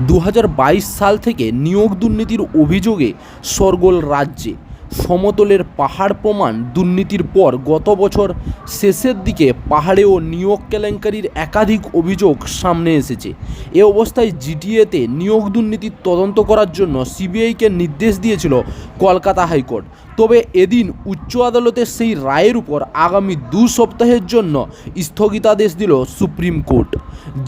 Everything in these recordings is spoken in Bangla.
২০২২ সাল থেকে নিয়োগ দুর্নীতির অভিযোগে শোরগোল রাজ্যে। সমতলের পাহাড় প্রমাণ দুর্নীতির পর গত বছর শেষের দিকে পাহাড়েও নিয়োগ কেলেঙ্কারির একাধিক অভিযোগ সামনে এসেছে। এ অবস্থায় জিটিএতে নিয়োগ দুর্নীতির তদন্ত করার জন্য সিবিআইকে নির্দেশ দিয়েছিল কলকাতা হাইকোর্ট। তবে এদিন উচ্চ আদালতের সেই রায়ের উপর আগামী 2 সপ্তাহের জন্য স্থগিতাদেশ দিল সুপ্রিম কোর্ট।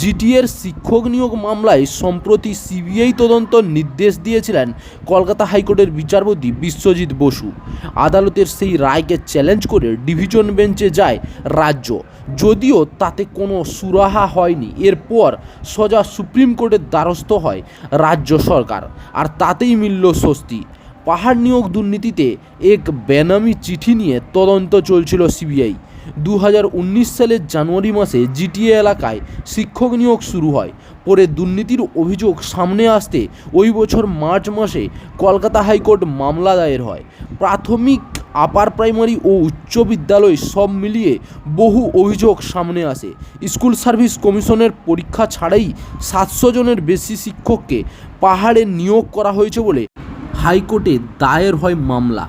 জিটিএর শিক্ষক নিয়োগ মামলায় সম্প্রতি সিবিআই তদন্ত নির্দেশ দিয়েছিলেন কলকাতা হাইকোর্টের বিচারপতি বিশ্বজিৎ বসু। আদালতের সেই রায়কে চ্যালেঞ্জ করে ডিভিশন বেঞ্চে যায় রাজ্য, যদিও তাতে কোনো সুরাহা হয়নি। এরপর সোজা সুপ্রিম কোর্টের দ্বারস্থ হয় রাজ্য সরকার, আর তাতেই মিলল স্বস্তি। পাহাড় নিয়োগ দুর্নীতিতে এক বেনামি চিঠি নিয়ে তদন্ত চলছিল সিবিআই। 2019 সালের জানুয়ারি মাসে জিটিএ এলাকায় শিক্ষক নিয়োগ শুরু হয়। পরে দুর্নীতির অভিযোগ সামনে আসতে ওই বছর মার্চ মাসে কলকাতা হাইকোর্ট মামলা দায়ের হয়। প্রাথমিক, আপার প্রাইমারি ও উচ্চ বিদ্যালয় সব মিলিয়ে বহু অভিযোগ সামনে আসে। স্কুল সার্ভিস কমিশনের পরীক্ষা ছাড়াই 700 জনের বেশি শিক্ষককে পাহাড়ে নিয়োগ করা হয়েছে বলে হাইকোর্টে দায়ের হয় মামলা,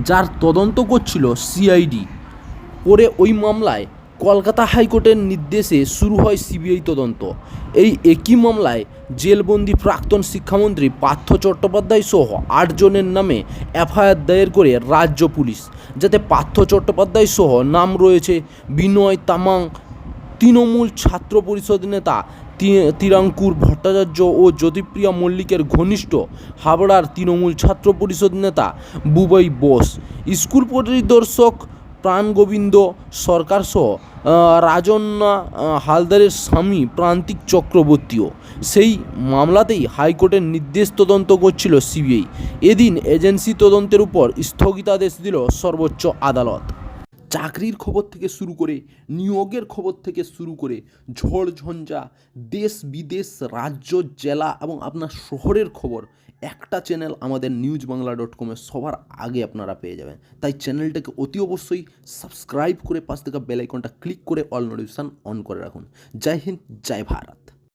যার তদন্ত করছিল সিআইডি। পরে ওই মামলায় কলকাতা হাইকোর্টের নির্দেশে শুরু হয় সিবিআই তদন্ত। এই একই মামলায় জেলবন্দি প্রাক্তন শিক্ষামন্ত্রী পার্থ চট্টোপাধ্যায় সহ 8 জনের নামে এফআইআর দায়ের করে রাজ্য পুলিশ, যাতে পার্থ চট্টোপাধ্যায় সহ নাম রয়েছে বিনয় তামাং, তৃণমূল ছাত্র পরিষদ নেতা তিরাঙ্কুর ভট্টাচার্য ও জ্যোতিপ্রিয়া মল্লিকের ঘনিষ্ঠ হাবড়ার তৃণমূল ছাত্র পরিষদ নেতা বুবাই বোস, স্কুল পরিদর্শক প্রাণগোবিন্দ সরকার সহ রাজন্না হালদারের স্বামী প্রান্তিক চক্রবর্তীও। সেই মামলাতেই হাইকোর্টের নির্দেশ তদন্ত করছিল সিবিআই। এদিন এজেন্সি তদন্তের উপর স্থগিতাদেশ দিল সর্বোচ্চ আদালত। চাকরির খবর থেকে শুরু করে নিয়োগের খবর থেকে শুরু করে ঝড় ঝঞ্ঝা, দেশ বিদেশ, রাজ্য, জেলা এবং আপনার শহরের খবর একটা চ্যানেল আমাদের newsbangla.com-এ সবার আগে আপনারা পেয়ে যাবেন। তাই চ্যানেলটাকে অতি অবশ্যই সাবস্ক্রাইব করে পাশ থেকে বেল আইকনটা ক্লিক করে অল নোটিফিকেশন অন করে রাখুন। জয় হিন্দ, জয় ভারত।